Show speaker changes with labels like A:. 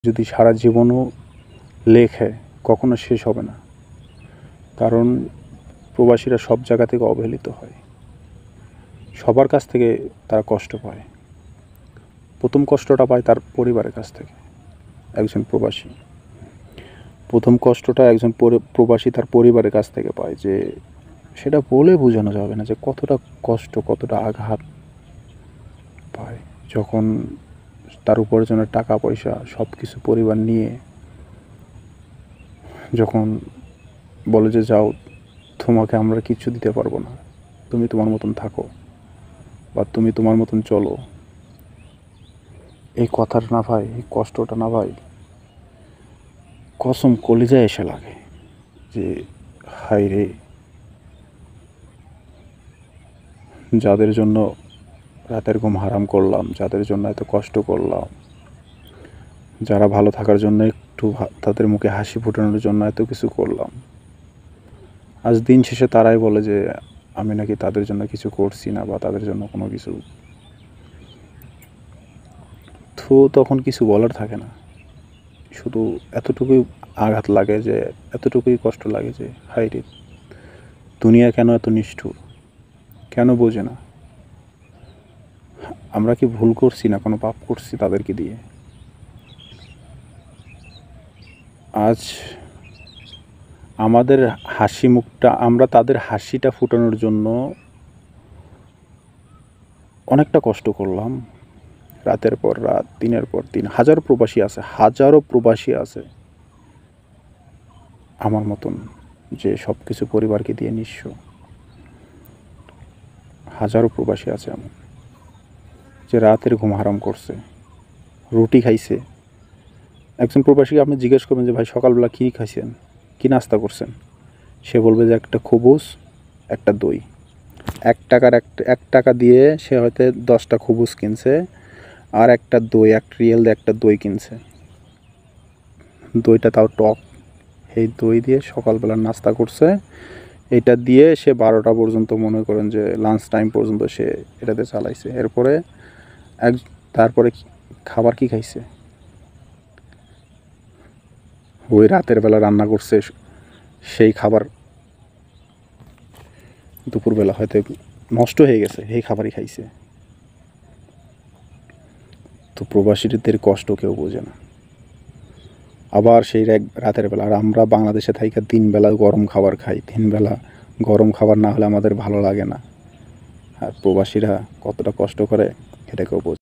A: যদি সারা জীবনও লেখে কখনো শেষ হবে না, কারণ প্রবাসীরা সব জায়গা থেকে অবহেলিত হয়, সবার কাছ থেকে তারা কষ্ট পায়। প্রথম কষ্টটা পায় তার পরিবারের কাছ থেকে। একজন প্রবাসী প্রথম কষ্টটা একজন প্রবাসী তার পরিবারের কাছ থেকে পায়, যে সেটা বলে বোঝানো যাবে না যে কতটা কষ্ট, কতটা আঘাত পায় যখন তার উপার্জনের টাকা পয়সা সব কিছু পরিবার নিয়ে যখন বলে যে যাও, তোমাকে আমরা কিচ্ছু দিতে পারবো না, তুমি তোমার মতন থাকো বা তুমি তোমার মতন চলো। এই কথাটা না ভাই, এই কষ্টটা না ভাই, কসম কলিজায় এসে লাগে যে হায় রে, যাদের জন্য রাতের ঘুম হারাম করলাম, যাদের জন্য এত কষ্ট করলাম, যারা ভালো থাকার জন্য একটু তাদের মুখে হাসি ফোটানোর জন্য এত কিছু করলাম, আজ দিন শেষে তারাই বলে যে আমি নাকি তাদের জন্য কিছু করছি না বা তাদের জন্য কোনো কিছু। তো তখন কিছু বলার থাকে না, শুধু এতটুকুই আঘাত লাগে, যে এতটুকুই কষ্ট লাগে যে হায় রে, দুনিয়া কেন এত নিষ্ঠুর, কেন বোঝে না? আমরা কি ভুল করছি না কোনো পাপ করছি তাদেরকে দিয়ে? আজ আমাদের হাসি মুখটা, আমরা তাদের হাসিটা ফুটানোর জন্য অনেকটা কষ্ট করলাম, রাতের পর রাত, দিনের পর দিন। হাজারো প্রবাসী আছে আমার মতন, যে সব কিছু পরিবারকে দিয়ে নিঃস্ব। হাজারো প্রবাসী আছে এমন, যে রাতের ঘুম হারাম করছে, রুটি খাইছে। একজন প্রবাসীকে আপনি জিজ্ঞেস করবেন যে ভাই সকালবেলা কী খাইছেন, কী নাস্তা করছেন, সে বলবে যে একটা খবুজ, একটা দই। 1 টাকা দিয়ে সে হয়তো 10টা খবুজ কিনছে, আর একটা দই, 1 রিয়াল দিয়ে একটা দই কিনছে, দইটা তাও টক। এই দই দিয়ে সকালবেলার নাস্তা করছে, এটা দিয়ে সে 12টা পর্যন্ত, মনে করেন যে লাঞ্চ টাইম পর্যন্ত সে এটাতে চালাইছে। এরপরে তারপরে খাবার কি খাইছে, ওই রাতের বেলা রান্না করছে সেই খাবার দুপুরবেলা হয়তো নষ্ট হয়ে গেছে, এই খাবারই খাইছে। তো প্রবাসীদের কষ্ট কেউ বোঝে না। আবার সেই রাতের বেলা, আর আমরা বাংলাদেশে থাইকা দিনবেলা গরম খাবার খাই, দিনবেলা গরম খাবার না হলে আমাদের ভালো লাগে না। আর প্রবাসীরা কতটা কষ্ট করে এটা কেউ বোঝে না।